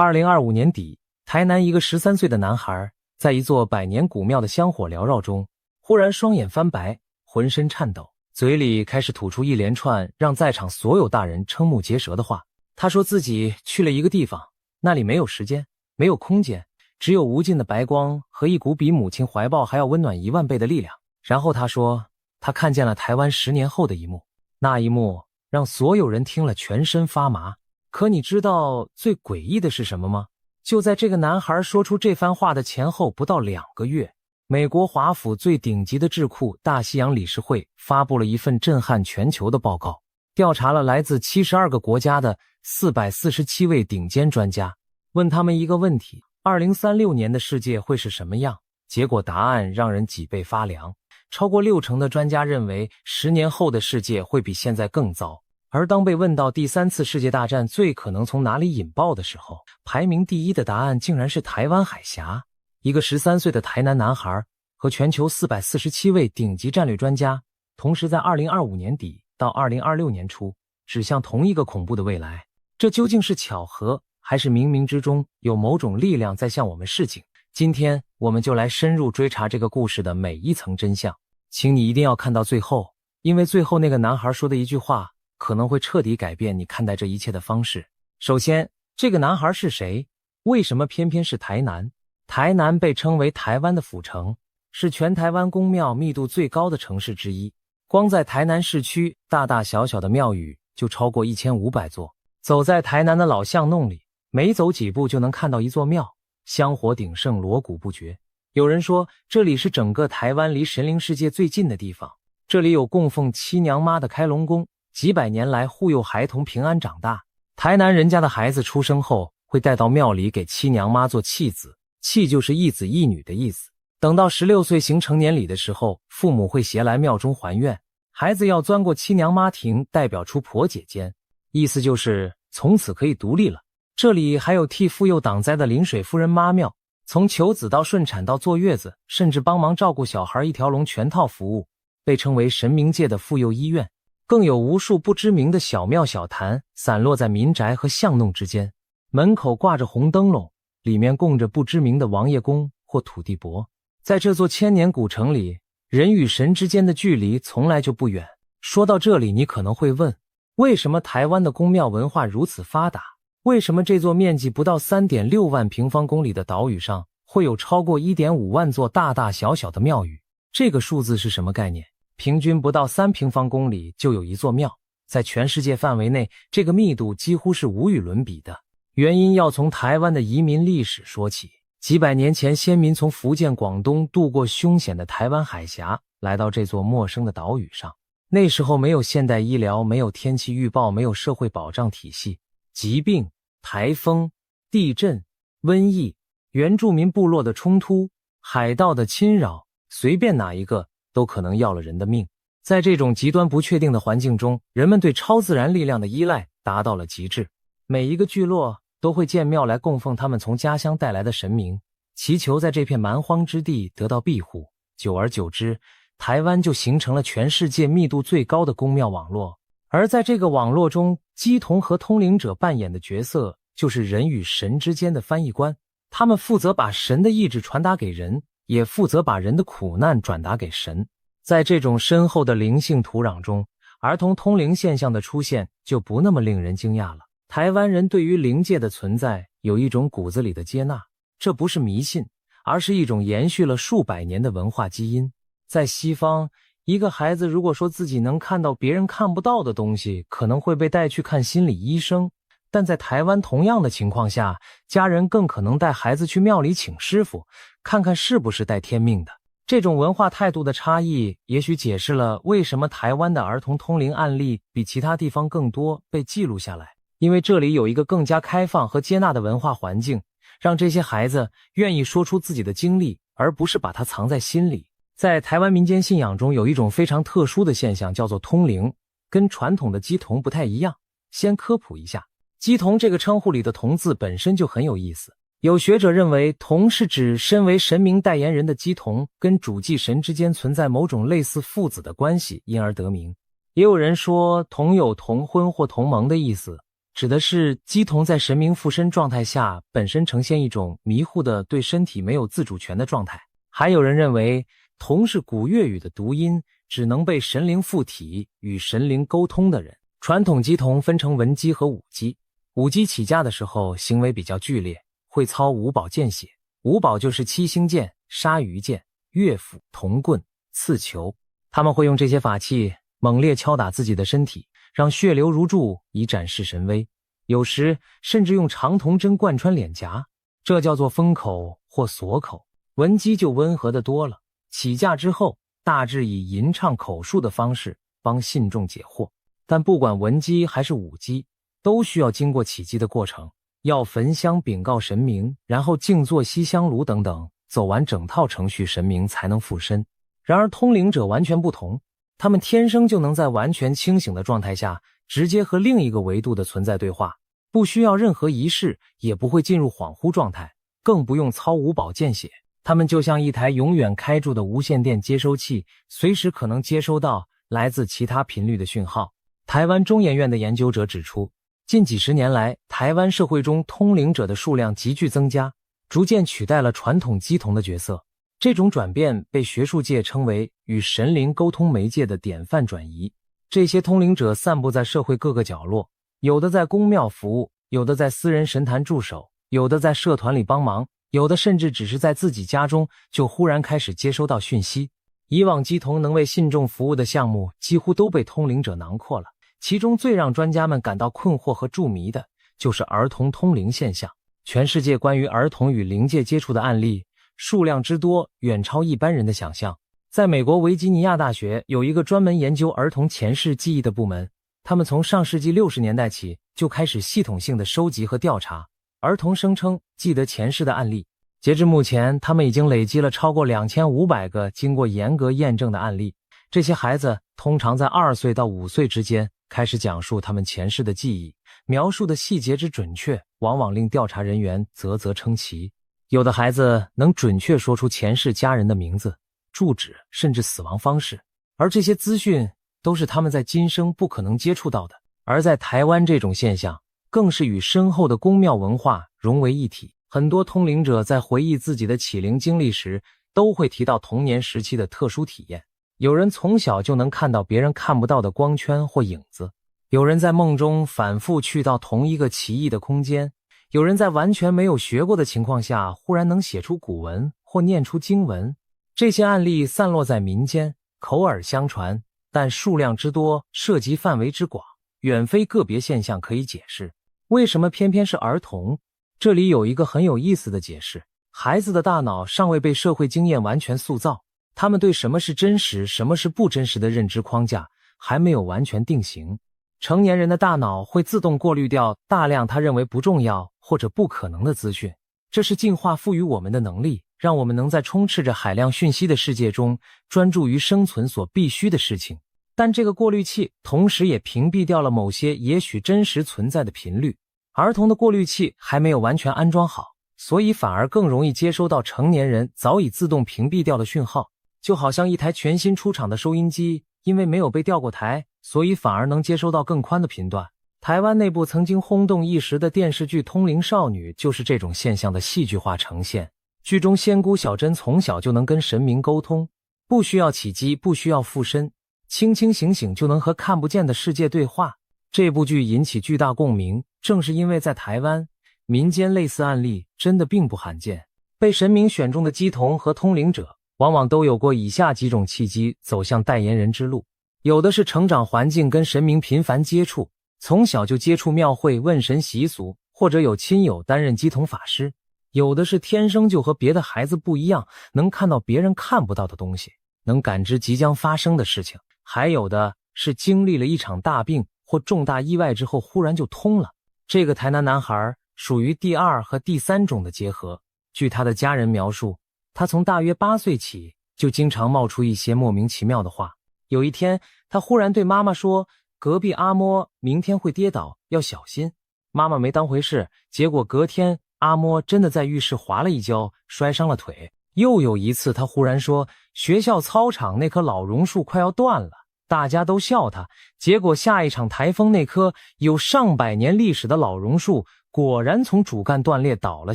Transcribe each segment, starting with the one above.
2025年底，台南一个13岁的男孩，在一座百年古庙的香火缭绕中，忽然双眼翻白，浑身颤抖，嘴里开始吐出一连串让在场所有大人瞠目结舌的话。他说自己去了一个地方，那里没有时间，没有空间，只有无尽的白光和一股比母亲怀抱还要温暖1万倍的力量。然后他说，他看见了台湾10年后的一幕，那一幕让所有人听了全身发麻。可你知道最诡异的是什么吗？就在这个男孩说出这番话的前后不到2个月，美国华府最顶级的智库大西洋理事会发布了一份震撼全球的报告，调查了来自72个国家的447位顶尖专家，问他们一个问题：2036年的世界会是什么样？结果答案让人脊背发凉，超过60%的专家认为10年后的世界会比现在更糟。而当被问到第3次世界大战最可能从哪里引爆的时候，排名第1的答案竟然是台湾海峡。一个13岁的台南男孩和全球447位顶级战略专家，同时在2025年底到2026年初指向同一个恐怖的未来。这究竟是巧合，还是冥冥之中有某种力量在向我们示警？今天我们就来深入追查这个故事的每一层真相，请你一定要看到最后，因为最后那个男孩说的一句话可能会彻底改变你看待这一切的方式。首先，这个男孩是谁？为什么偏偏是台南？台南被称为台湾的府城，是全台湾宫庙密度最高的城市之一。光在台南市区，大大小小的庙宇就超过1500座。走在台南的老巷弄里，每走几步就能看到一座庙，香火鼎盛，锣鼓不绝。有人说，这里是整个台湾离神灵世界最近的地方。这里有供奉七娘妈的开龙宫，几百年来护佑孩童平安长大。台南人家的孩子出生后会带到庙里给七娘妈做契子，契就是一子一女的意思。等到16岁行成年礼的时候，父母会携来庙中还愿，孩子要钻过七娘妈庭，代表出婆姐间，意思就是从此可以独立了。这里还有替妇幼挡灾的临水夫人妈庙，从求子到顺产到坐月子，甚至帮忙照顾小孩一条龙全套服务，被称为神明界的妇幼医院。更有无数不知名的小庙小坛散落在民宅和巷弄之间，门口挂着红灯笼，里面供着不知名的王爷公或土地伯。在这座千年古城里，人与神之间的距离从来就不远。说到这里，你可能会问，为什么台湾的宫庙文化如此发达？为什么这座面积不到 3.6 万平方公里的岛屿上会有超过 1.5 万座大大小小的庙宇？这个数字是什么概念？平均不到3平方公里就有一座庙，在全世界范围内，这个密度几乎是无与伦比的。原因要从台湾的移民历史说起。几百年前，先民从福建、广东渡过凶险的台湾海峡，来到这座陌生的岛屿上。那时候没有现代医疗，没有天气预报，没有社会保障体系，疾病、台风、地震、瘟疫、原住民部落的冲突、海盗的侵扰，随便哪一个都可能要了人的命。在这种极端不确定的环境中，人们对超自然力量的依赖达到了极致。每一个聚落都会建庙来供奉他们从家乡带来的神明，祈求在这片蛮荒之地得到庇护。久而久之，台湾就形成了全世界密度最高的宫庙网络。而在这个网络中，乩童和通灵者扮演的角色就是人与神之间的翻译官，他们负责把神的意志传达给人，也负责把人的苦难转达给神。在这种深厚的灵性土壤中，儿童通灵现象的出现就不那么令人惊讶了。台湾人对于灵界的存在有一种骨子里的接纳，这不是迷信，而是一种延续了数百年的文化基因。在西方，一个孩子如果说自己能看到别人看不到的东西，可能会被带去看心理医生。但在台湾同样的情况下，家人更可能带孩子去庙里请师傅，看看是不是带天命的。这种文化态度的差异，也许解释了为什么台湾的儿童通灵案例比其他地方更多被记录下来。因为这里有一个更加开放和接纳的文化环境，让这些孩子愿意说出自己的经历，而不是把它藏在心里。在台湾民间信仰中，有一种非常特殊的现象，叫做通灵，跟传统的乩童不太一样。先科普一下，乩童这个称呼里的童字本身就很有意思。有学者认为，童是指身为神明代言人的乩童跟主祭神之间存在某种类似父子的关系，因而得名。也有人说童有同婚或同盟的意思，指的是鸡童在神明附身状态下本身呈现一种迷糊的对身体没有自主权的状态。还有人认为童是古粤语的读音，只能被神灵附体与神灵沟通的人。传统鸡童分成文鸡和武鸡，武鸡起家的时候行为比较剧烈，会操五宝剑血。五宝就是七星剑、鲨鱼剑、乐斧、铜棍、刺球，他们会用这些法器猛烈敲打自己的身体，让血流如注，以展示神威。有时甚至用长铜针贯穿脸颊，这叫做封口或锁口。文鸡就温和得多了，起驾之后大致以吟唱口述的方式帮信众解惑。但不管文鸡还是武鸡，都需要经过起鸡的过程，要焚香禀告神明，然后静坐吸香炉等等，走完整套程序，神明才能附身。然而通灵者完全不同，他们天生就能在完全清醒的状态下直接和另一个维度的存在对话，不需要任何仪式，也不会进入恍惚状态，更不用操五宝见血。他们就像一台永远开住的无线电接收器，随时可能接收到来自其他频率的讯号。台湾中研院的研究者指出，近几十年来，台湾社会中通灵者的数量急剧增加，逐渐取代了传统鸡童的角色。这种转变被学术界称为与神灵沟通媒介的典范转移。这些通灵者散布在社会各个角落，有的在公庙服务，有的在私人神坛驻守，有的在社团里帮忙，有的甚至只是在自己家中就忽然开始接收到讯息。以往鸡童能为信众服务的项目几乎都被通灵者囊括了，其中最让专家们感到困惑和著迷的就是儿童通灵现象。全世界关于儿童与灵界接触的案例数量之多，远超一般人的想象。在美国维吉尼亚大学有一个专门研究儿童前世记忆的部门，他们从上世纪60年代起就开始系统性的收集和调查儿童声称记得前世的案例。截至目前，他们已经累积了超过2500个经过严格验证的案例。这些孩子通常在2岁到5岁之间开始讲述他们前世的记忆，描述的细节之准确，往往令调查人员啧啧称奇。有的孩子能准确说出前世家人的名字、住址，甚至死亡方式，而这些资讯都是他们在今生不可能接触到的。而在台湾，这种现象更是与深厚的宫庙文化融为一体。很多通灵者在回忆自己的启灵经历时，都会提到童年时期的特殊体验。有人从小就能看到别人看不到的光圈或影子，有人在梦中反复去到同一个奇异的空间，有人在完全没有学过的情况下忽然能写出古文或念出经文。这些案例散落在民间，口耳相传，但数量之多，涉及范围之广，远非个别现象可以解释。为什么偏偏是儿童？这里有一个很有意思的解释：孩子的大脑尚未被社会经验完全塑造，他们对什么是真实，什么是不真实的认知框架还没有完全定型。成年人的大脑会自动过滤掉大量他认为不重要或者不可能的资讯，这是进化赋予我们的能力，让我们能在充斥着海量讯息的世界中专注于生存所必须的事情。但这个过滤器同时也屏蔽掉了某些也许真实存在的频率。儿童的过滤器还没有完全安装好，所以反而更容易接收到成年人早已自动屏蔽掉的讯号。就好像一台全新出厂的收音机，因为没有被调过台，所以反而能接收到更宽的频段。台湾内部曾经轰动一时的电视剧《通灵少女》就是这种现象的戏剧化呈现。剧中仙姑小珍从小就能跟神明沟通，不需要起乩，不需要附身，清清醒醒就能和看不见的世界对话。这部剧引起巨大共鸣，正是因为在台湾，民间类似案例真的并不罕见。被神明选中的乩童和通灵者往往都有过以下几种契机走向代言人之路。有的是成长环境跟神明频繁接触，从小就接触庙会问神习俗，或者有亲友担任乩童法师。有的是天生就和别的孩子不一样，能看到别人看不到的东西，能感知即将发生的事情。还有的是经历了一场大病或重大意外之后忽然就通了。这个台南男孩属于第2和第3种的结合。据他的家人描述，他从大约8岁起就经常冒出一些莫名其妙的话。有一天，他忽然对妈妈说，隔壁阿嬷明天会跌倒，要小心。妈妈没当回事，结果隔天阿嬷真的在浴室滑了一跤，摔伤了腿。又有一次，他忽然说学校操场那棵老榕树快要断了，大家都笑他，结果下一场台风那棵有上百年历史的老榕树果然从主干断裂倒了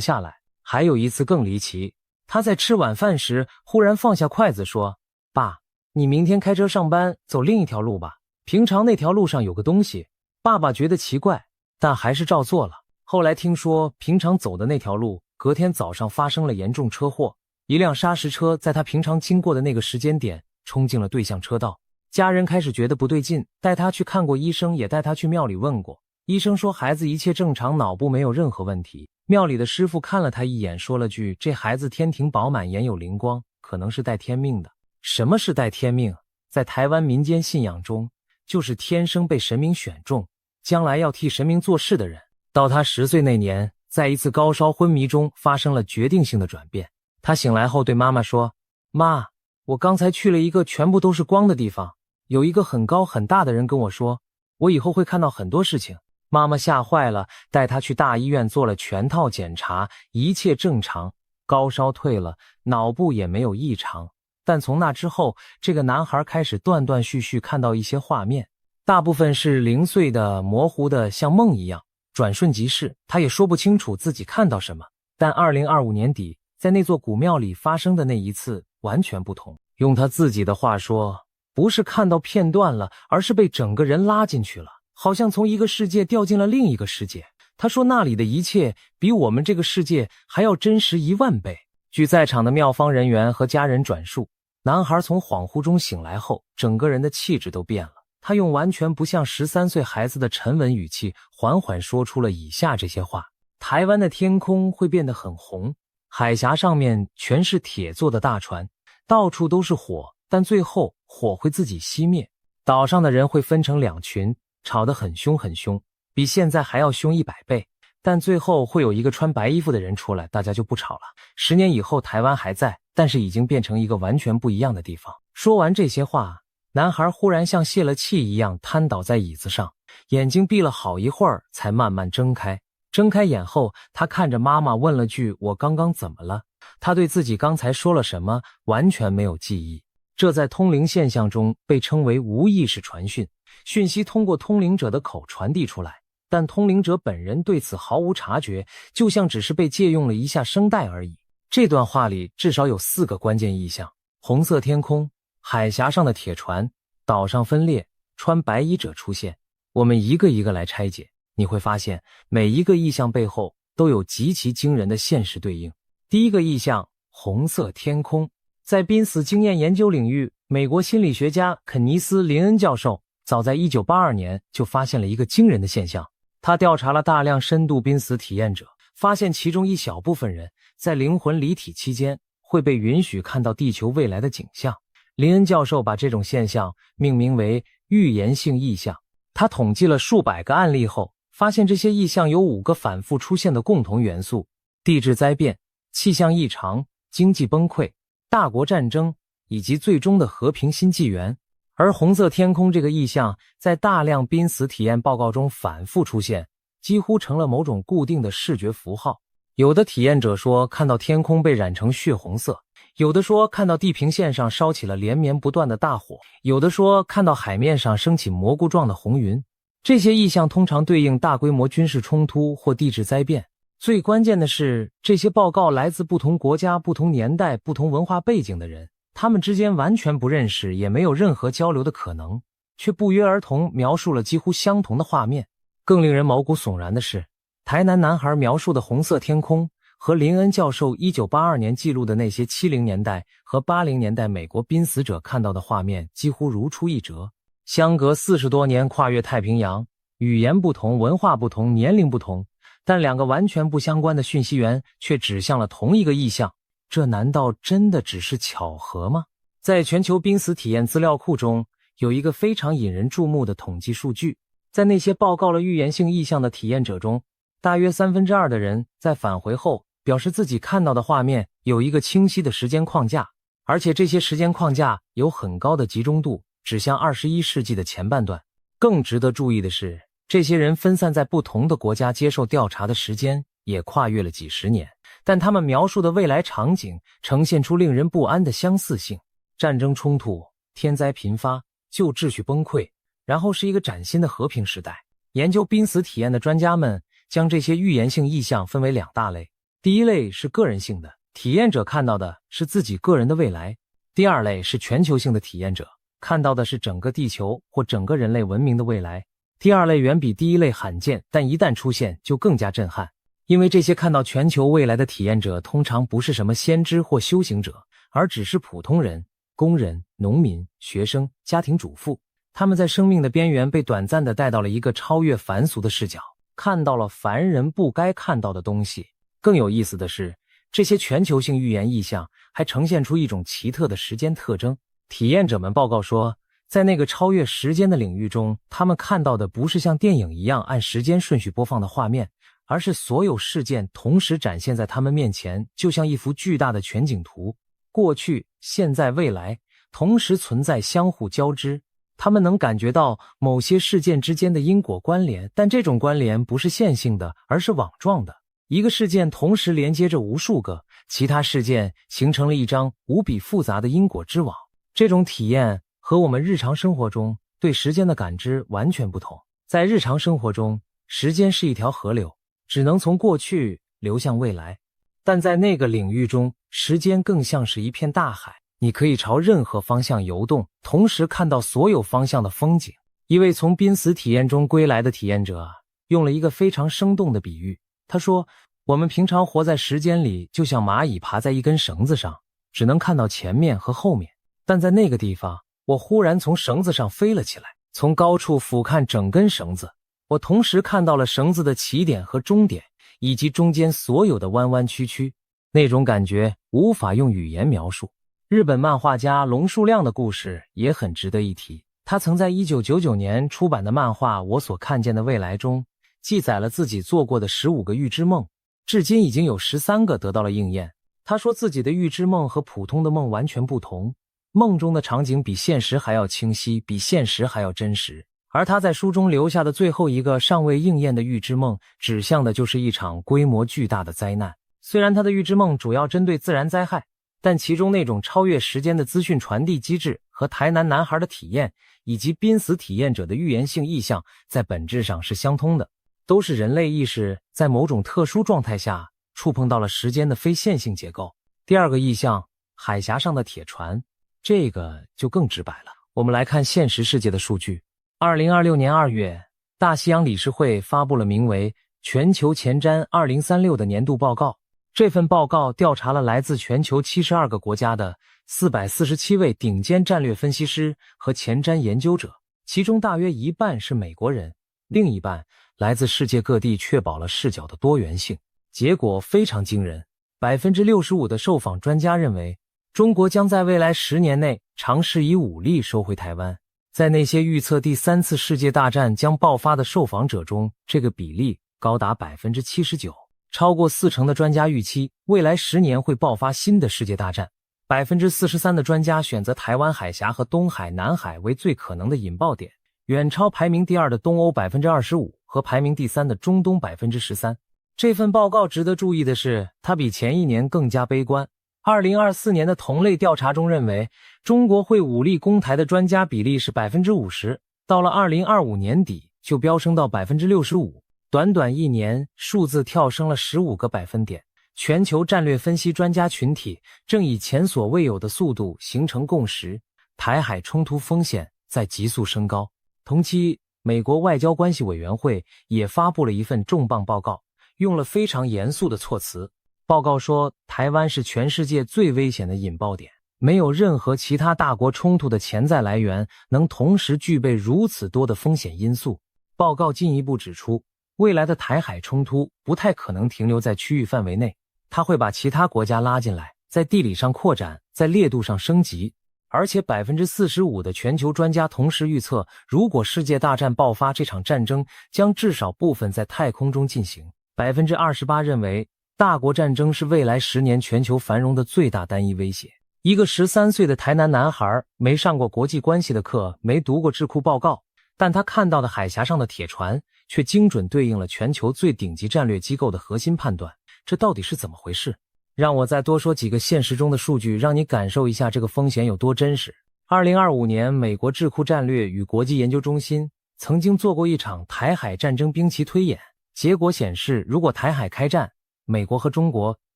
下来。还有一次更离奇，他在吃晚饭时忽然放下筷子说：爸，你明天开车上班走另一条路吧，平常那条路上有个东西。爸爸觉得奇怪，但还是照做了。后来听说平常走的那条路隔天早上发生了严重车祸，一辆砂石车在他平常经过的那个时间点冲进了对向车道。家人开始觉得不对劲，带他去看过医生，也带他去庙里问过。医生说孩子一切正常，脑部没有任何问题。庙里的师傅看了他一眼，说了句：这孩子天庭饱满，眼有灵光，可能是带天命的。什么是带天命？在台湾民间信仰中，就是天生被神明选中，将来要替神明做事的人。到他10岁那年，在一次高烧昏迷中发生了决定性的转变。他醒来后对妈妈说：妈，我刚才去了一个全部都是光的地方，有一个很高很大的人跟我说，我以后会看到很多事情。妈妈吓坏了，带他去大医院做了全套检查，一切正常，高烧退了，脑部也没有异常。但从那之后，这个男孩开始断断续续看到一些画面，大部分是零碎的、模糊的，像梦一样，转瞬即逝。他也说不清楚自己看到什么。但2025年底，在那座古庙里发生的那一次完全不同。用他自己的话说，不是看到片段了，而是被整个人拉进去了，好像从一个世界掉进了另一个世界。他说那里的一切比我们这个世界还要真实10000倍。据在场的庙方人员和家人转述，男孩从恍惚中醒来后，整个人的气质都变了。他用完全不像13岁孩子的沉稳语气，缓缓说出了以下这些话：台湾的天空会变得很红，海峡上面全是铁做的大船，到处都是火，但最后火会自己熄灭。岛上的人会分成2群，吵得很凶很凶，比现在还要凶100倍，但最后会有一个穿白衣服的人出来，大家就不吵了。10年以后，台湾还在，但是已经变成一个完全不一样的地方。说完这些话，男孩忽然像泄了气一样瘫倒在椅子上，眼睛闭了好一会儿才慢慢睁开。睁开眼后，他看着妈妈问了句：我刚刚怎么了？他对自己刚才说了什么完全没有记忆。这在通灵现象中被称为无意识传讯，讯息通过通灵者的口传递出来，但通灵者本人对此毫无察觉，就像只是被借用了一下声带而已。这段话里至少有4个关键意象：红色天空、海峡上的铁船、岛上分裂、穿白衣者出现。我们一个一个来拆解，你会发现每一个意象背后都有极其惊人的现实对应。第一个意象，红色天空。在濒死经验研究领域，美国心理学家肯尼斯·林恩教授早在1982年就发现了一个惊人的现象。他调查了大量深度濒死体验者，发现其中一小部分人在灵魂离体期间会被允许看到地球未来的景象。林恩教授把这种现象命名为预言性意象。他统计了数百个案例后，发现这些意象有5个反复出现的共同元素：地质灾变、气象异常、经济崩溃、大国战争以及最终的和平新纪元。而红色天空这个意象在大量濒死体验报告中反复出现，几乎成了某种固定的视觉符号。有的体验者说看到天空被染成血红色，有的说看到地平线上烧起了连绵不断的大火，有的说看到海面上升起蘑菇状的红云。这些意象通常对应大规模军事冲突或地质灾变。最关键的是，这些报告来自不同国家、不同年代、不同文化背景的人，他们之间完全不认识，也没有任何交流的可能，却不约而同描述了几乎相同的画面。更令人毛骨悚然的是，台南男孩描述的红色天空和林恩教授1982年记录的那些70年代和80年代美国濒死者看到的画面几乎如出一辙。相隔40多年，跨越太平洋，语言不同，文化不同，年龄不同，但2个完全不相关的讯息源却指向了同一个意象。这难道真的只是巧合吗？在全球濒死体验资料库中，有一个非常引人注目的统计数据。在那些报告了预言性意象的体验者中，大约2/3的人在返回后表示自己看到的画面有一个清晰的时间框架，而且这些时间框架有很高的集中度，指向21世纪的前半段。更值得注意的是，这些人分散在不同的国家，接受调查的时间也跨越了几十年，但他们描述的未来场景呈现出令人不安的相似性：战争冲突、天灾频发、旧秩序崩溃，然后是一个崭新的和平时代。研究濒死体验的专家们将这些预言性意象分为2大类，第一类是个人性的，体验者看到的是自己个人的未来；第二类是全球性的体验者，看到的是整个地球或整个人类文明的未来。第二类远比第一类罕见，但一旦出现就更加震撼，因为这些看到全球未来的体验者通常不是什么先知或修行者，而只是普通人、工人、农民、学生、家庭主妇。他们在生命的边缘被短暂地带到了一个超越凡俗的视角，看到了凡人不该看到的东西。更有意思的是，这些全球性预言意象还呈现出一种奇特的时间特征。体验者们报告说，在那个超越时间的领域中，他们看到的不是像电影一样按时间顺序播放的画面，而是所有事件同时展现在他们面前，就像一幅巨大的全景图。过去、现在、未来同时存在，相互交织。他们能感觉到某些事件之间的因果关联，但这种关联不是线性的，而是网状的。一个事件同时连接着无数个其他事件，形成了一张无比复杂的因果之网。这种体验和我们日常生活中对时间的感知完全不同。在日常生活中，时间是一条河流，只能从过去流向未来。但在那个领域中，时间更像是一片大海，你可以朝任何方向游动，同时看到所有方向的风景。一位从濒死体验中归来的体验者用了一个非常生动的比喻。他说，我们平常活在时间里，就像蚂蚁爬在一根绳子上，只能看到前面和后面。但在那个地方，我忽然从绳子上飞了起来，从高处俯瞰整根绳子，我同时看到了绳子的起点和终点，以及中间所有的弯弯曲曲。那种感觉无法用语言描述。日本漫画家龙树亮的故事也很值得一提。他曾在1999年出版的漫画《我所看见的未来》中，记载了自己做过的15个预知梦，至今已经有13个得到了应验。他说自己的预知梦和普通的梦完全不同，梦中的场景比现实还要清晰，比现实还要真实。而他在书中留下的最后一个尚未应验的预知梦，指向的就是一场规模巨大的灾难。虽然他的预知梦主要针对自然灾害，但其中那种超越时间的资讯传递机制和台南男孩的体验，以及濒死体验者的预言性意象，在本质上是相通的，都是人类意识在某种特殊状态下触碰到了时间的非线性结构。第二个意象，海峡上的铁船，这个就更直白了。我们来看现实世界的数据。2026年2月，大西洋理事会发布了名为《全球前瞻2036》的年度报告。这份报告调查了来自全球72个国家的447位顶尖战略分析师和前瞻研究者，其中大约一半是美国人，另一半来自世界各地，确保了视角的多元性。结果非常惊人， 65% 的受访专家认为，中国将在未来10年内尝试以武力收回台湾。在那些预测第3次世界大战将爆发的受访者中，这个比例高达 79%。超过40%的专家预期未来10年会爆发新的世界大战。 43% 的专家选择台湾海峡和东海、南海为最可能的引爆点，远超排名第2的东欧 25% 和排名第3的中东 13%。 这份报告值得注意的是，它比前一年更加悲观。2024年的同类调查中认为，中国会武力攻台的专家比例是 50%， 到了2025年底就飙升到 65%。短短1年，数字跳升了15个百分点。全球战略分析专家群体正以前所未有的速度形成共识，台海冲突风险在急速升高。同期，美国外交关系委员会也发布了一份重磅报告，用了非常严肃的措辞。报告说，台湾是全世界最危险的引爆点，没有任何其他大国冲突的潜在来源能同时具备如此多的风险因素。报告进一步指出，未来的台海冲突不太可能停留在区域范围内，它会把其他国家拉进来，在地理上扩展，在烈度上升级。而且 45% 的全球专家同时预测，如果世界大战爆发，这场战争将至少部分在太空中进行。 28% 认为大国战争是未来10年全球繁荣的最大单一威胁。一个13岁的台南男孩没上过国际关系的课，没读过智库报告，但他看到的海峡上的铁船却精准对应了全球最顶级战略机构的核心判断。这到底是怎么回事？让我再多说几个现实中的数据，让你感受一下这个风险有多真实。2025年，美国智库战略与国际研究中心曾经做过一场台海战争兵棋推演，结果显示，如果台海开战，美国和中国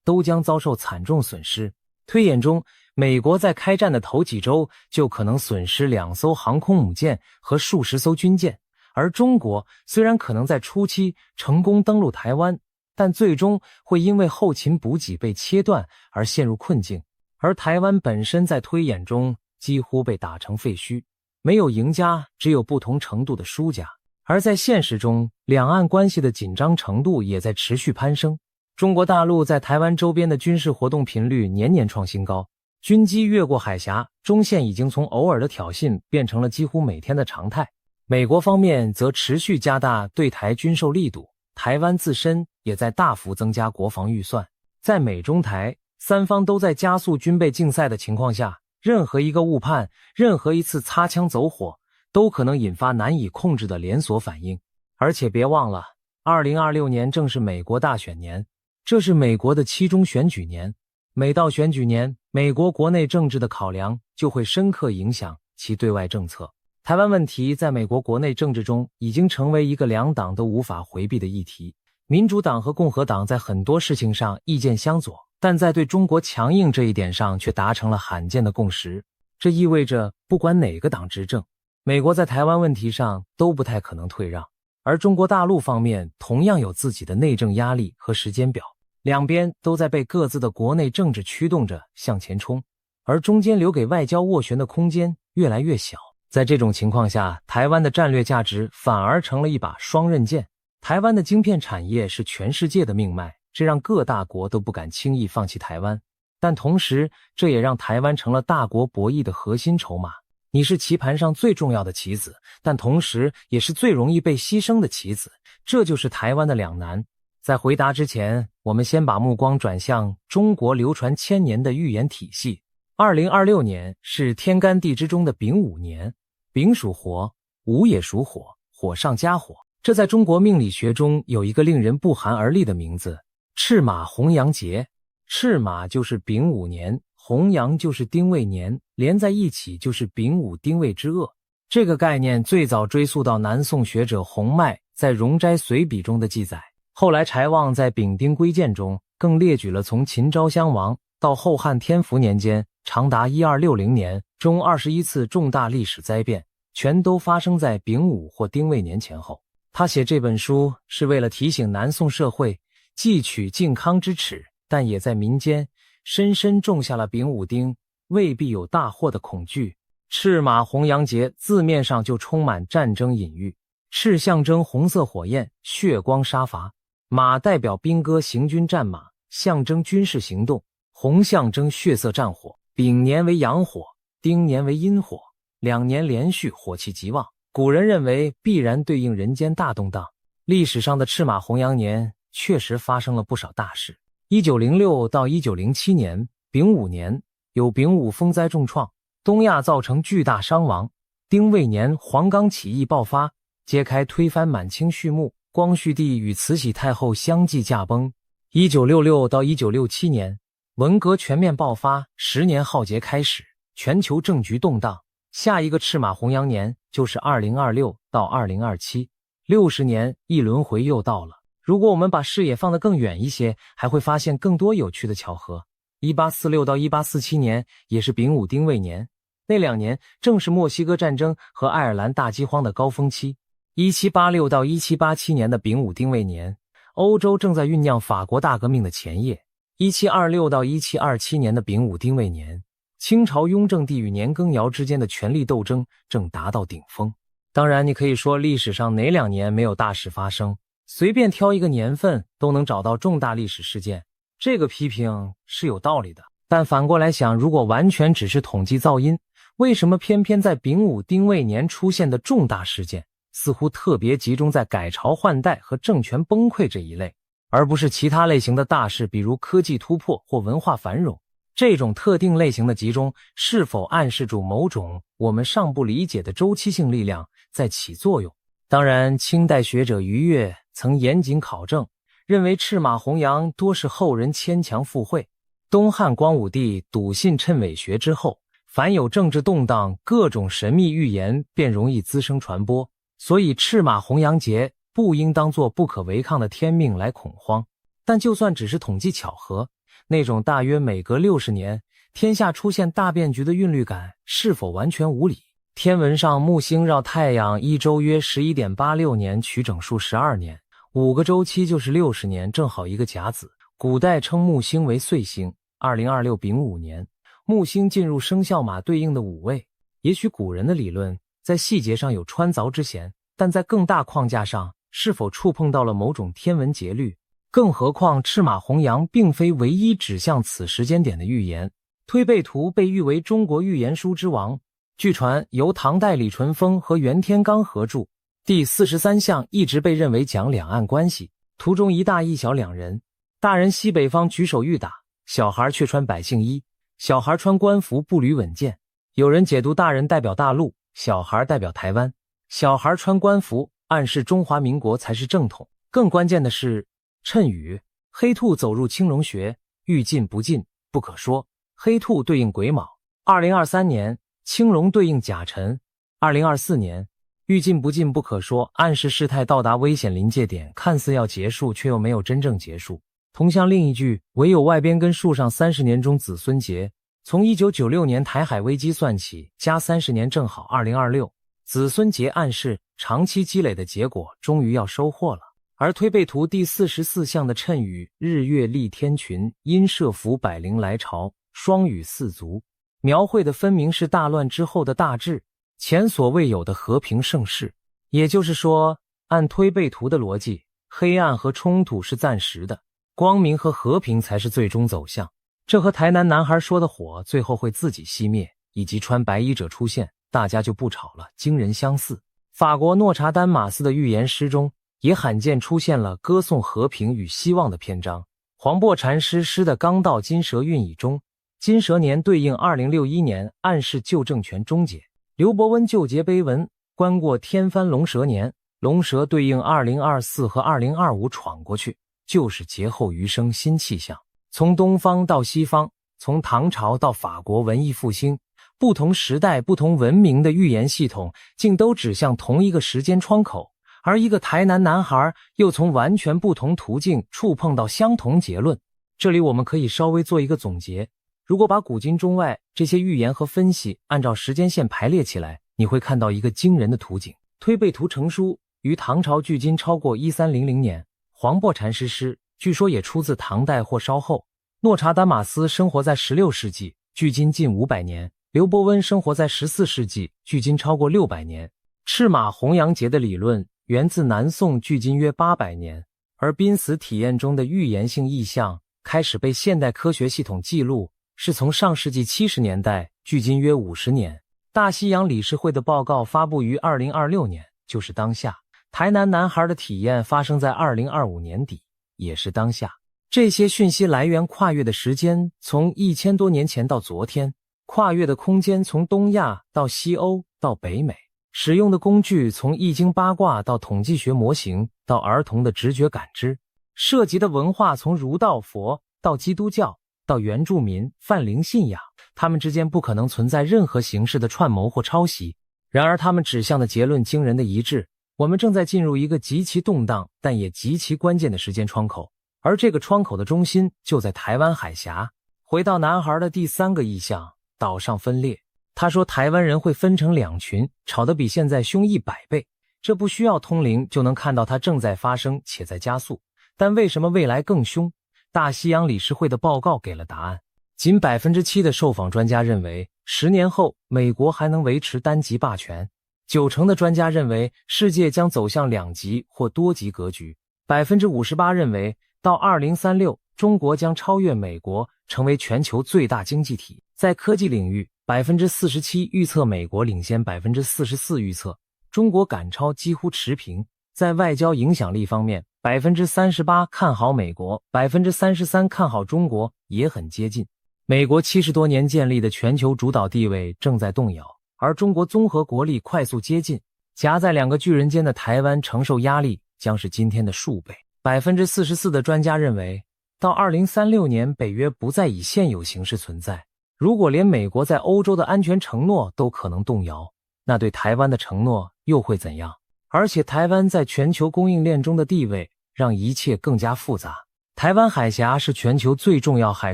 都将遭受惨重损失。推演中，美国在开战的头几周就可能损失2艘航空母舰和数十艘军舰，而中国虽然可能在初期成功登陆台湾，但最终会因为后勤补给被切断而陷入困境。而台湾本身在推演中几乎被打成废墟，没有赢家，只有不同程度的输家。而在现实中，两岸关系的紧张程度也在持续攀升。中国大陆在台湾周边的军事活动频率年年创新高，军机越过海峡，中线已经从偶尔的挑衅变成了几乎每天的常态。美国方面则持续加大对台军售力度，台湾自身也在大幅增加国防预算。在美中台三方都在加速军备竞赛的情况下，任何一个误判，任何一次擦枪走火，都可能引发难以控制的连锁反应。而且别忘了，2026年正是美国大选年，这是美国的期中选举年。每到选举年，美国国内政治的考量就会深刻影响其对外政策。台湾问题在美国国内政治中已经成为一个两党都无法回避的议题。民主党和共和党在很多事情上意见相左，但在对中国强硬这一点上却达成了罕见的共识。这意味着不管哪个党执政，美国在台湾问题上都不太可能退让。而中国大陆方面同样有自己的内政压力和时间表，两边都在被各自的国内政治驱动着向前冲，而中间留给外交斡旋的空间越来越小。在这种情况下，台湾的战略价值反而成了一把双刃剑。台湾的晶片产业是全世界的命脉，这让各大国都不敢轻易放弃台湾。但同时，这也让台湾成了大国博弈的核心筹码。你是棋盘上最重要的棋子，但同时也是最容易被牺牲的棋子，这就是台湾的两难。在回答之前，我们先把目光转向中国流传千年的预言体系。2026年是天干地支中的丙午年，丙属火，午也属火，火上加火。这在中国命理学中有一个令人不寒而栗的名字——赤马红阳节。赤马就是丙午年，红阳就是丁未年，连在一起就是丙午丁未之厄。这个概念最早追溯到南宋学者洪迈在《容斋随笔》中的记载，后来柴旺在《丙丁归鉴》中更列举了从秦昭襄王到后汉天福年间长达1260年中21次重大历史灾变，全都发生在丙午或丁未年前后。他写这本书是为了提醒南宋社会汲取靖康之耻，但也在民间深深种下了丙午丁未必有大祸的恐惧。赤马红阳节字面上就充满战争隐喻，赤象征红色火焰，血光杀伐；马代表兵戈行军战马，象征军事行动；红象征血色战火。丙年为阳火，丁年为阴火，2年连续火气极旺，古人认为必然对应人间大动荡。历史上的赤马红阳年确实发生了不少大事。1906到1907年，丙午年有丙午风灾重创，东亚造成巨大伤亡。丁未年黄冈起义爆发，揭开推翻满清序幕，光绪帝与慈禧太后相继驾崩。1966到1967年，文革全面爆发，10年浩劫开始，全球政局动荡。下一个赤马红阳年就是2026到2027，60年一轮回又到了。如果我们把视野放得更远一些，还会发现更多有趣的巧合。1846到1847年也是丙午丁未年，那2年正是墨西哥战争和爱尔兰大饥荒的高峰期。1786到1787年的丙午丁未年，欧洲正在酝酿法国大革命的前夜。1726到1727年的丙午丁未年，清朝雍正帝与年羹尧之间的权力斗争正达到顶峰。当然，你可以说历史上哪2年没有大事发生，随便挑一个年份都能找到重大历史事件，这个批评是有道理的。但反过来想，如果完全只是统计噪音，为什么偏偏在丙午丁未年出现的重大事件似乎特别集中在改朝换代和政权崩溃这一类，而不是其他类型的大事，比如科技突破或文化繁荣？这种特定类型的集中是否暗示住某种我们尚不理解的周期性力量在起作用？当然，清代学者于越曾严谨考证，认为赤马红阳多是后人牵强附会。东汉光武帝笃信谶纬学之后，凡有政治动荡，各种神秘预言便容易滋生传播，所以赤马红羊节不应当作不可违抗的天命来恐慌。但就算只是统计巧合，那种大约每隔60年天下出现大变局的韵律感是否完全无理？天文上木星绕太阳一周约 11.86 年，取整数12年，5个周期就是60年，正好一个甲子。古代称木星为岁星。2026丙午年，木星进入生肖马对应的午位。也许古人的理论在细节上有穿凿之嫌，但在更大框架上是否触碰到了某种天文节律？更何况赤马红羊并非唯一指向此时间点的预言。推背图被誉为中国预言书之王，据传由唐代李淳风和袁天罡合著，第43象一直被认为讲两岸关系。图中一大一小两人，大人西北方举手欲打，小孩却穿百姓衣，小孩穿官服步履稳健。有人解读大人代表大陆，小孩代表台湾，小孩穿官服暗示中华民国才是正统。更关键的是谶语，黑兔走入青龙穴，欲进不进，不可说。黑兔对应癸卯，2023年青龙对应甲辰，2024年欲进不进不可说，暗示事态到达危险临界点，看似要结束，却又没有真正结束。同像另一句唯有外边根树上30年中子孙结，从1996年台海危机算起，加30年正好2026，子孙结暗示长期积累的结果终于要收获了。而推背图第44象的谶语日月丽天群，因设伏百灵来朝，双羽四足，描绘的分明是大乱之后的大治，前所未有的和平盛世。也就是说，按推背图的逻辑，黑暗和冲突是暂时的，光明和和平才是最终走向。这和台南男孩说的火最后会自己熄灭，以及穿白衣者出现，大家就不吵了，惊人相似。法国诺查丹马斯的预言诗中也罕见出现了歌颂和平与希望的篇章。黄檗禅师诗的刚到金蛇运矣中，金蛇年对应2061年，暗示旧政权终结。刘伯温旧节碑文观过天翻龙蛇年，龙蛇对应2024和2025闯过去，就是劫后余生新气象。从东方到西方，从唐朝到法国文艺复兴，不同时代不同文明的预言系统竟都指向同一个时间窗口，而一个台南男孩又从完全不同途径触碰到相同结论。这里我们可以稍微做一个总结，如果把古今中外这些预言和分析按照时间线排列起来，你会看到一个惊人的图景。推背图成书于唐朝距今超过1300年，黄檗禅师诗据说也出自唐代或稍后。诺查丹马斯生活在16世纪，距今近500年。刘伯温生活在14世纪，距今超过600年。赤马红羊节的理论源自南宋，距今约800年。而濒死体验中的预言性意象开始被现代科学系统记录，是从上世纪70年代，距今约50年。大西洋理事会的报告发布于2026年，就是当下。台南男孩的体验发生在2025年底，也是当下。这些讯息来源跨越的时间从1000多年前到昨天，跨越的空间从东亚到西欧到北美，使用的工具从易经八卦到统计学模型到儿童的直觉感知，涉及的文化从儒道佛到基督教到原住民泛灵信仰，他们之间不可能存在任何形式的串谋或抄袭。然而他们指向的结论惊人的一致，我们正在进入一个极其动荡但也极其关键的时间窗口，而这个窗口的中心就在台湾海峡。回到男孩的第3个意象，岛上分裂。他说台湾人会分成2群，吵得比现在凶100倍。这不需要通灵就能看到它正在发生且在加速。但为什么未来更凶？大西洋理事会的报告给了答案。仅 7% 的受访专家认为10年后美国还能维持单极霸权，90%的专家认为世界将走向2极或多极格局， 58% 认为到2036中国将超越美国，成为全球最大经济体。在科技领域， 47% 预测美国领先， 44% 预测中国赶超，几乎持平。在外交影响力方面， 38% 看好美国， 33% 看好中国，也很接近。美国70多年建立的全球主导地位正在动摇，而中国综合国力快速接近，夹在2个巨人间的台湾承受压力将是今天的数倍。 44% 的专家认为到2036年北约不再以现有形式存在，如果连美国在欧洲的安全承诺都可能动摇，那对台湾的承诺又会怎样？而且台湾在全球供应链中的地位让一切更加复杂。台湾海峡是全球最重要海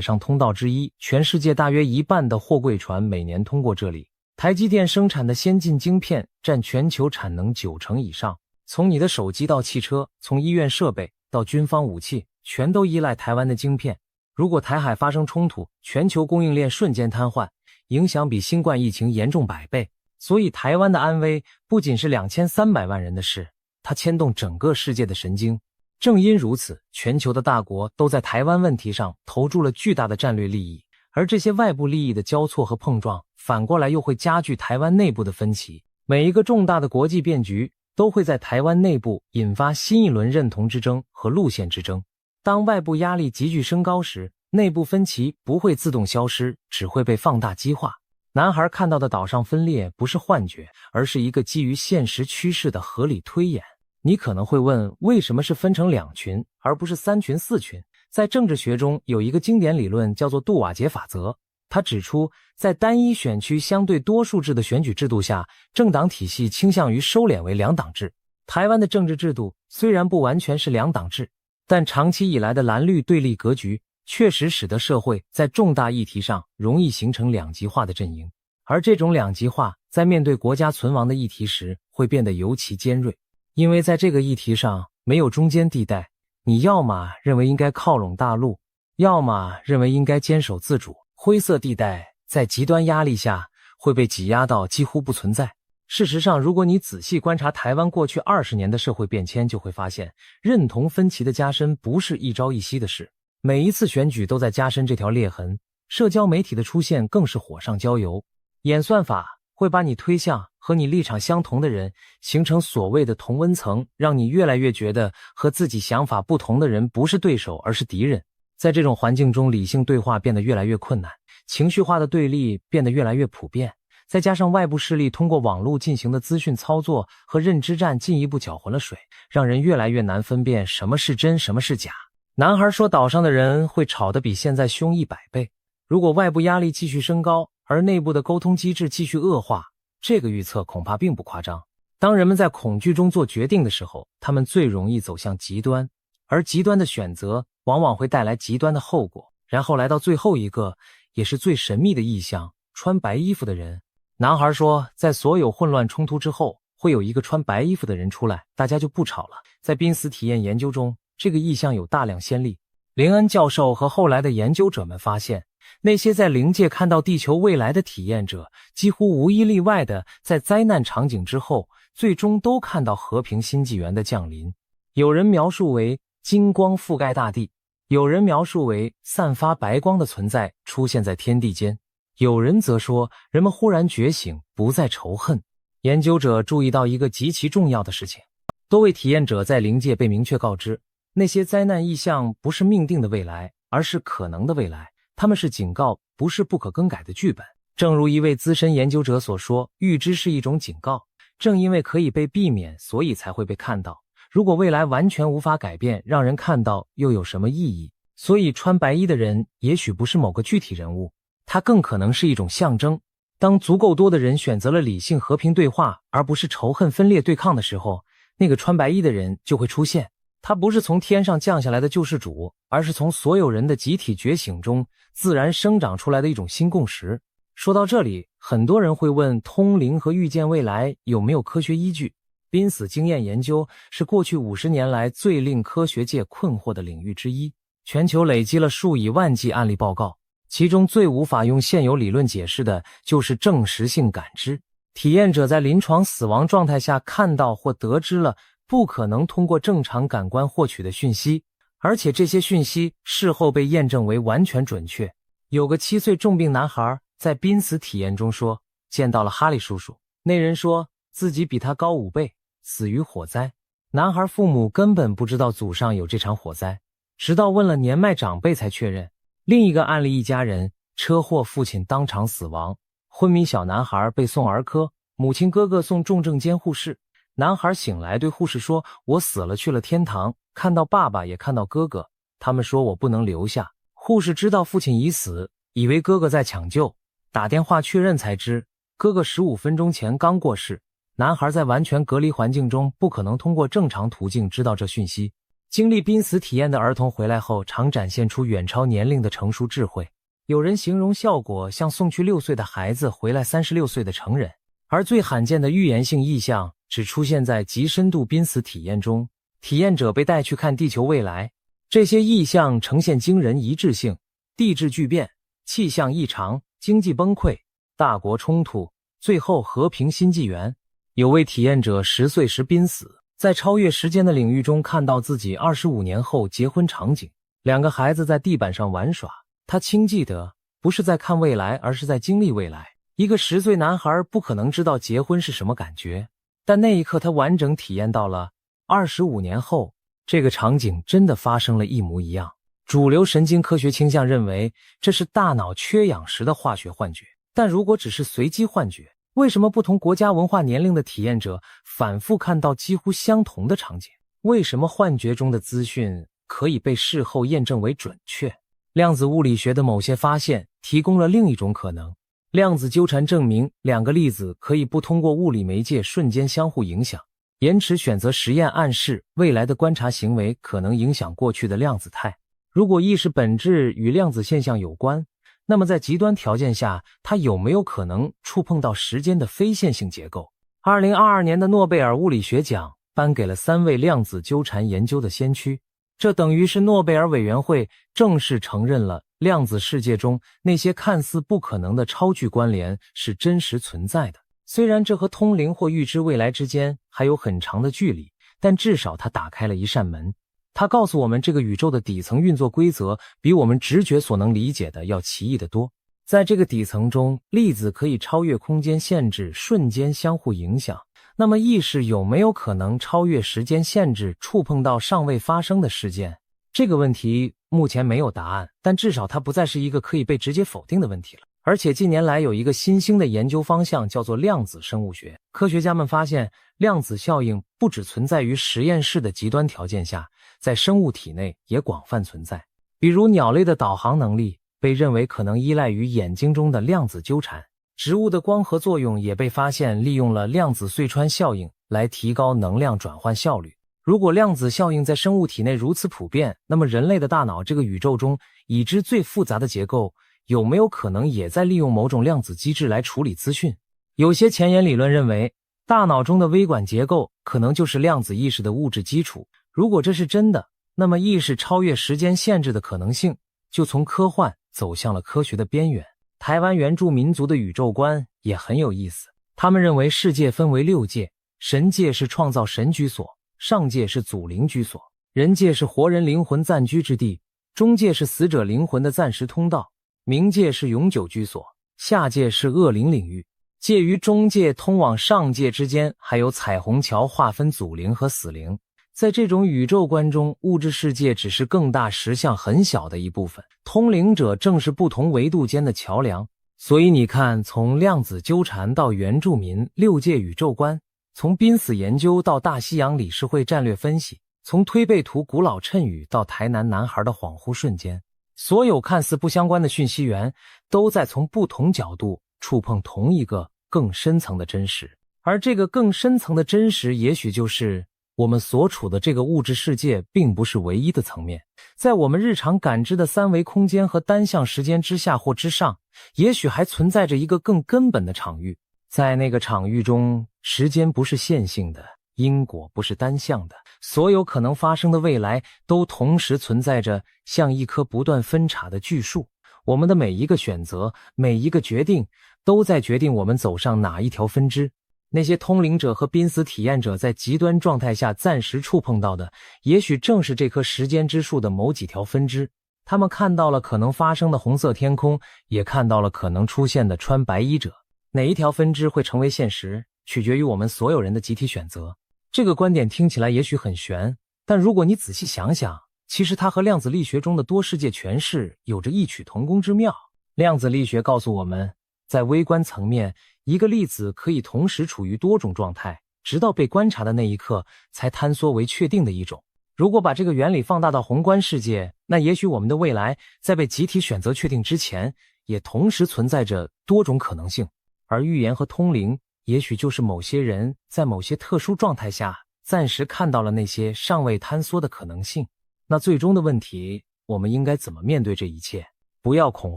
上通道之一，全世界大约一半的货柜船每年通过这里。台积电生产的先进晶片占全球产能90%以上，从你的手机到汽车，从医院设备到军方武器，全都依赖台湾的晶片。如果台海发生冲突，全球供应链瞬间瘫痪，影响比新冠疫情严重100倍。所以台湾的安危不仅是2300万人的事，它牵动整个世界的神经。正因如此，全球的大国都在台湾问题上投注了巨大的战略利益，而这些外部利益的交错和碰撞，反过来又会加剧台湾内部的分歧。每一个重大的国际变局都会在台湾内部引发新一轮认同之争和路线之争。当外部压力急剧升高时，内部分歧不会自动消失，只会被放大激化。男孩看到的岛上分裂不是幻觉，而是一个基于现实趋势的合理推演。你可能会问，为什么是分成2群，而不是3群、4群？在政治学中有一个经典理论叫做杜瓦杰法则，它指出，在单一选区相对多数制的选举制度下，政党体系倾向于收敛为2党制。台湾的政治制度虽然不完全是2党制，但长期以来的蓝绿对立格局确实使得社会在重大议题上容易形成两极化的阵营，而这种两极化在面对国家存亡的议题时会变得尤其尖锐，因为在这个议题上没有中间地带，你要么认为应该靠拢大陆，要么认为应该坚守自主，灰色地带在极端压力下会被挤压到几乎不存在。事实上，如果你仔细观察台湾过去20年的社会变迁，就会发现认同分歧的加深不是一朝一夕的事，每一次选举都在加深这条裂痕。社交媒体的出现更是火上浇油，演算法会把你推向和你立场相同的人，形成所谓的同温层，让你越来越觉得和自己想法不同的人不是对手，而是敌人。在这种环境中，理性对话变得越来越困难，情绪化的对立变得越来越普遍，再加上外部势力通过网络进行的资讯操作和认知战进一步搅浑了水，让人越来越难分辨什么是真，什么是假。男孩说岛上的人会吵得比现在凶100倍。如果外部压力继续升高，而内部的沟通机制继续恶化，这个预测恐怕并不夸张。当人们在恐惧中做决定的时候，他们最容易走向极端，而极端的选择往往会带来极端的后果。然后来到最后一个，也是最神秘的意象，穿白衣服的人。男孩说，在所有混乱冲突之后，会有一个穿白衣服的人出来，大家就不吵了。在濒死体验研究中，这个意象有大量先例。林恩教授和后来的研究者们发现，那些在灵界看到地球未来的体验者，几乎无一例外的在灾难场景之后，最终都看到和平新纪元的降临。有人描述为金光覆盖大地，有人描述为散发白光的存在出现在天地间，有人则说人们忽然觉醒，不再仇恨。研究者注意到一个极其重要的事情，多位体验者在灵界被明确告知，那些灾难意象不是命定的未来，而是可能的未来，他们是警告，不是不可更改的剧本。正如一位资深研究者所说，预知是一种警告，正因为可以被避免，所以才会被看到。如果未来完全无法改变，让人看到又有什么意义？所以穿白衣的人也许不是某个具体人物，他更可能是一种象征。当足够多的人选择了理性和平对话，而不是仇恨分裂对抗的时候，那个穿白衣的人就会出现。他不是从天上降下来的救世主，而是从所有人的集体觉醒中自然生长出来的一种新共识。说到这里，很多人会问，通灵和预见未来有没有科学依据？濒死经验研究是过去50年来最令科学界困惑的领域之一，全球累积了数以万计案例报告，其中最无法用现有理论解释的就是证实性感知。体验者在临床死亡状态下看到或得知了不可能通过正常感官获取的讯息，而且这些讯息事后被验证为完全准确。有个7岁重病男孩在濒死体验中说，见到了哈利叔叔，那人说自己比他高5倍，死于火灾。男孩父母根本不知道祖上有这场火灾，直到问了年迈长辈才确认。另一个案例，一家人车祸，父亲当场死亡，昏迷小男孩被送儿科，母亲哥哥送重症监护室。男孩醒来对护士说，我死了去了天堂，看到爸爸也看到哥哥，他们说我不能留下。护士知道父亲已死，以为哥哥在抢救，打电话确认才知，哥哥15分钟前刚过世。男孩在完全隔离环境中，不可能通过正常途径知道这讯息。经历濒死体验的儿童回来后，常展现出远超年龄的成熟智慧。有人形容效果像送去6岁的孩子回来36岁的成人。而最罕见的预言性异象只出现在极深度濒死体验中，体验者被带去看地球未来。这些异象呈现惊人一致性：地质巨变、气象异常、经济崩溃、大国冲突，最后和平新纪元。有位体验者10岁时濒死，在超越时间的领域中看到自己25年后结婚场景，2个孩子在地板上玩耍，他清记得不是在看未来，而是在经历未来。一个10岁男孩不可能知道结婚是什么感觉，但那一刻他完整体验到了25年后这个场景真的发生了一模一样。主流神经科学倾向认为这是大脑缺氧时的化学幻觉，但如果只是随机幻觉，为什么不同国家文化年龄的体验者反复看到几乎相同的场景？为什么幻觉中的资讯可以被事后验证为准确？量子物理学的某些发现提供了另一种可能。量子纠缠证明2个粒子可以不通过物理媒介瞬间相互影响。延迟选择实验暗示未来的观察行为可能影响过去的量子态。如果意识本质与量子现象有关，那么在极端条件下，它有没有可能触碰到时间的非线性结构？2022年的诺贝尔物理学奖颁给了3位量子纠缠研究的先驱，这等于是诺贝尔委员会正式承认了量子世界中那些看似不可能的超距关联是真实存在的。虽然这和通灵或预知未来之间还有很长的距离，但至少它打开了一扇门。它告诉我们这个宇宙的底层运作规则比我们直觉所能理解的要奇异得多。在这个底层中，粒子可以超越空间限制，瞬间相互影响。那么意识有没有可能超越时间限制，触碰到尚未发生的事件？这个问题目前没有答案，但至少它不再是一个可以被直接否定的问题了。而且近年来有一个新兴的研究方向，叫做量子生物学。科学家们发现，量子效应不只存在于实验室的极端条件下，在生物体内也广泛存在。比如鸟类的导航能力被认为可能依赖于眼睛中的量子纠缠，植物的光合作用也被发现利用了量子隧穿效应来提高能量转换效率。如果量子效应在生物体内如此普遍，那么人类的大脑这个宇宙中已知最复杂的结构，有没有可能也在利用某种量子机制来处理资讯？有些前沿理论认为，大脑中的微管结构可能就是量子意识的物质基础。如果这是真的，那么意识超越时间限制的可能性就从科幻走向了科学的边缘。台湾原住民族的宇宙观也很有意思，他们认为世界分为6界，神界是创造神居所，上界是祖灵居所，人界是活人灵魂暂居之地，中界是死者灵魂的暂时通道，冥界是永久居所，下界是恶灵领域。介于中界通往上界之间还有彩虹桥划分祖灵和死灵。在这种宇宙观中，物质世界只是更大实相很小的一部分，通灵者正是不同维度间的桥梁。所以你看，从量子纠缠到原住民6界宇宙观，从濒死研究到大西洋理事会战略分析，从推背图古老谶语到台南男孩的恍惚瞬间，所有看似不相关的讯息源都在从不同角度触碰同一个更深层的真实。而这个更深层的真实，也许就是我们所处的这个物质世界并不是唯一的层面，在我们日常感知的3维空间和单向时间之下或之上，也许还存在着一个更根本的场域。在那个场域中，时间不是线性的，因果不是单向的，所有可能发生的未来都同时存在着，像一棵不断分叉的巨树。我们的每一个选择，每一个决定，都在决定我们走上哪一条分支。那些通灵者和濒死体验者在极端状态下暂时触碰到的，也许正是这棵时间之树的某几条分支。他们看到了可能发生的红色天空，也看到了可能出现的穿白衣者。哪一条分支会成为现实，取决于我们所有人的集体选择。这个观点听起来也许很玄，但如果你仔细想想，其实它和量子力学中的多世界诠释有着异曲同工之妙。量子力学告诉我们，在微观层面，一个粒子可以同时处于多种状态，直到被观察的那一刻才坍缩为确定的一种。如果把这个原理放大到宏观世界，那也许我们的未来在被集体选择确定之前，也同时存在着多种可能性，而预言和通灵也许就是某些人在某些特殊状态下暂时看到了那些尚未坍缩的可能性。那最终的问题，我们应该怎么面对这一切？不要恐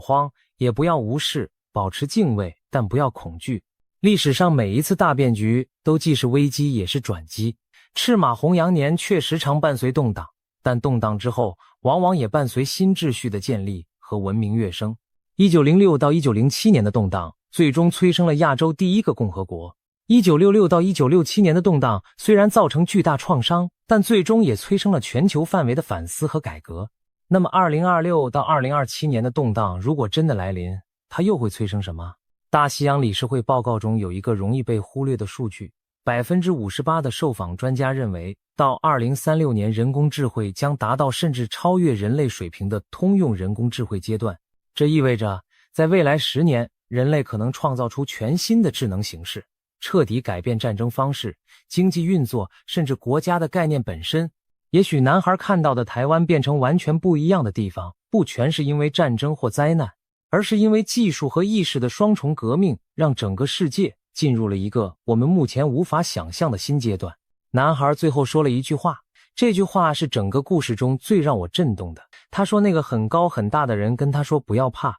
慌，也不要无视，保持敬畏，但不要恐惧。历史上每一次大变局都既是危机也是转机，赤马红羊年确实常伴随动荡，但动荡之后往往也伴随新秩序的建立和文明跃升。1906到1907年的动荡最终催生了亚洲第一个共和国。1966到1967年的动荡虽然造成巨大创伤，但最终也催生了全球范围的反思和改革。那么2026到2027年的动荡如果真的来临，它又会催生什么？大西洋理事会报告中有一个容易被忽略的数据， 58% 的受访专家认为到2036年人工智慧将达到甚至超越人类水平的通用人工智慧阶段。这意味着在未来10年，人类可能创造出全新的智能形式，彻底改变战争方式、经济运作，甚至国家的概念本身。也许男孩看到的台湾变成完全不一样的地方，不全是因为战争或灾难，而是因为技术和意识的双重革命，让整个世界进入了一个我们目前无法想象的新阶段。男孩最后说了一句话，这句话是整个故事中最让我震动的。他说那个很高很大的人跟他说不要怕，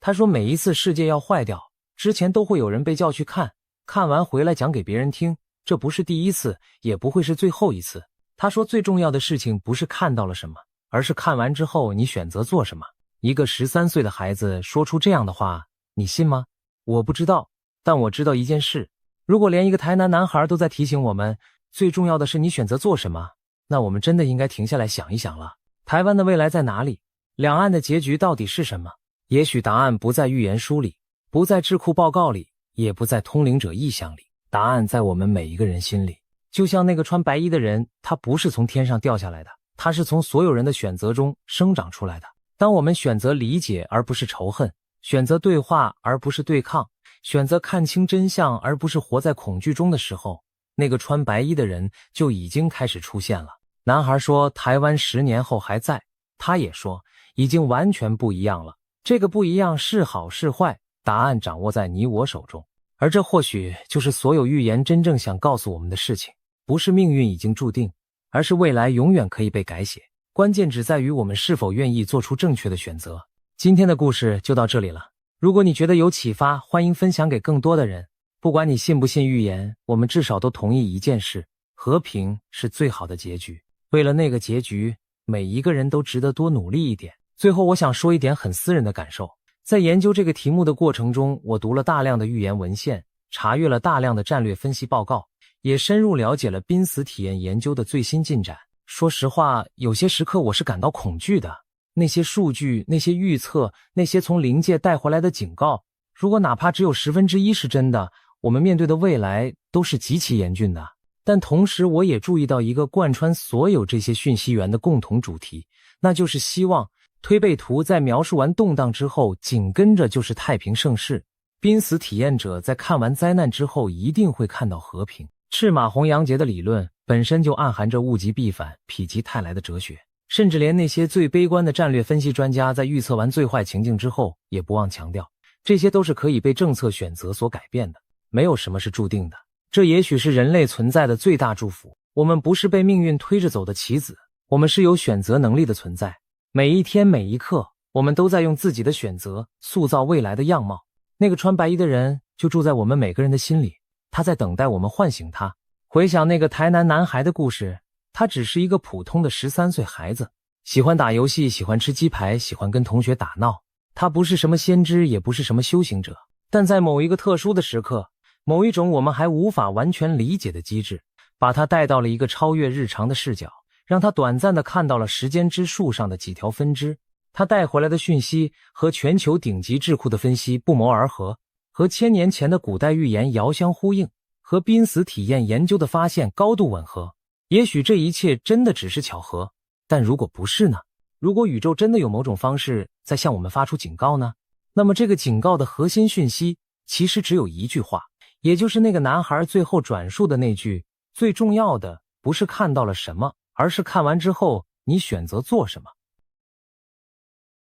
他说每一次世界要坏掉之前都会有人被叫去看，看完回来讲给别人听，这不是第一次，也不会是最后一次。他说最重要的事情不是看到了什么，而是看完之后你选择做什么。一个13岁的孩子说出这样的话，你信吗？我不知道，但我知道一件事，如果连一个台南男孩都在提醒我们，最重要的是你选择做什么，那我们真的应该停下来想一想了。台湾的未来在哪里？两岸的结局到底是什么？也许答案不在预言书里，不在智库报告里，也不在通灵者意象里，答案在我们每一个人心里。就像那个穿白衣的人，他不是从天上掉下来的，他是从所有人的选择中生长出来的。当我们选择理解而不是仇恨，选择对话而不是对抗，选择看清真相而不是活在恐惧中的时候，那个穿白衣的人就已经开始出现了。男孩说台湾10年后还在，他也说已经完全不一样了。这个不一样是好是坏，答案掌握在你我手中。而这或许就是所有预言真正想告诉我们的事情，不是命运已经注定，而是未来永远可以被改写。关键只在于我们是否愿意做出正确的选择。今天的故事就到这里了，如果你觉得有启发，欢迎分享给更多的人。不管你信不信预言，我们至少都同意一件事，和平是最好的结局。为了那个结局，每一个人都值得多努力一点。最后我想说一点很私人的感受，在研究这个题目的过程中，我读了大量的预言文献，查阅了大量的战略分析报告，也深入了解了濒死体验研究的最新进展。说实话，有些时刻我是感到恐惧的。那些数据，那些预测，那些从灵界带回来的警告，如果哪怕只有1/10是真的，我们面对的未来都是极其严峻的。但同时我也注意到一个贯穿所有这些讯息源的共同主题，那就是希望。推背图在描述完动荡之后，紧跟着就是太平盛世。濒死体验者在看完灾难之后一定会看到和平。赤马红羊节的理论本身就暗含着物极必反、否极泰来的哲学，甚至连那些最悲观的战略分析专家在预测完最坏情境之后，也不忘强调，这些都是可以被政策选择所改变的，没有什么是注定的。这也许是人类存在的最大祝福。我们不是被命运推着走的棋子，我们是有选择能力的存在。每一天每一刻，我们都在用自己的选择塑造未来的样貌。那个穿白衣的人就住在我们每个人的心里，他在等待我们唤醒他。回想那个台南男孩的故事，他只是一个普通的13岁孩子，喜欢打游戏，喜欢吃鸡排，喜欢跟同学打闹。他不是什么先知，也不是什么修行者，但在某一个特殊的时刻，某一种我们还无法完全理解的机制，把他带到了一个超越日常的视角，让他短暂地看到了时间之树上的几条分支。他带回来的讯息和全球顶级智库的分析不谋而合，和1000年前的古代预言遥相呼应，和濒死体验研究的发现高度吻合。也许这一切真的只是巧合，但如果不是呢？如果宇宙真的有某种方式在向我们发出警告呢？那么这个警告的核心讯息其实只有一句话，也就是那个男孩最后转述的那句，最重要的不是看到了什么，而是看完之后你选择做什么。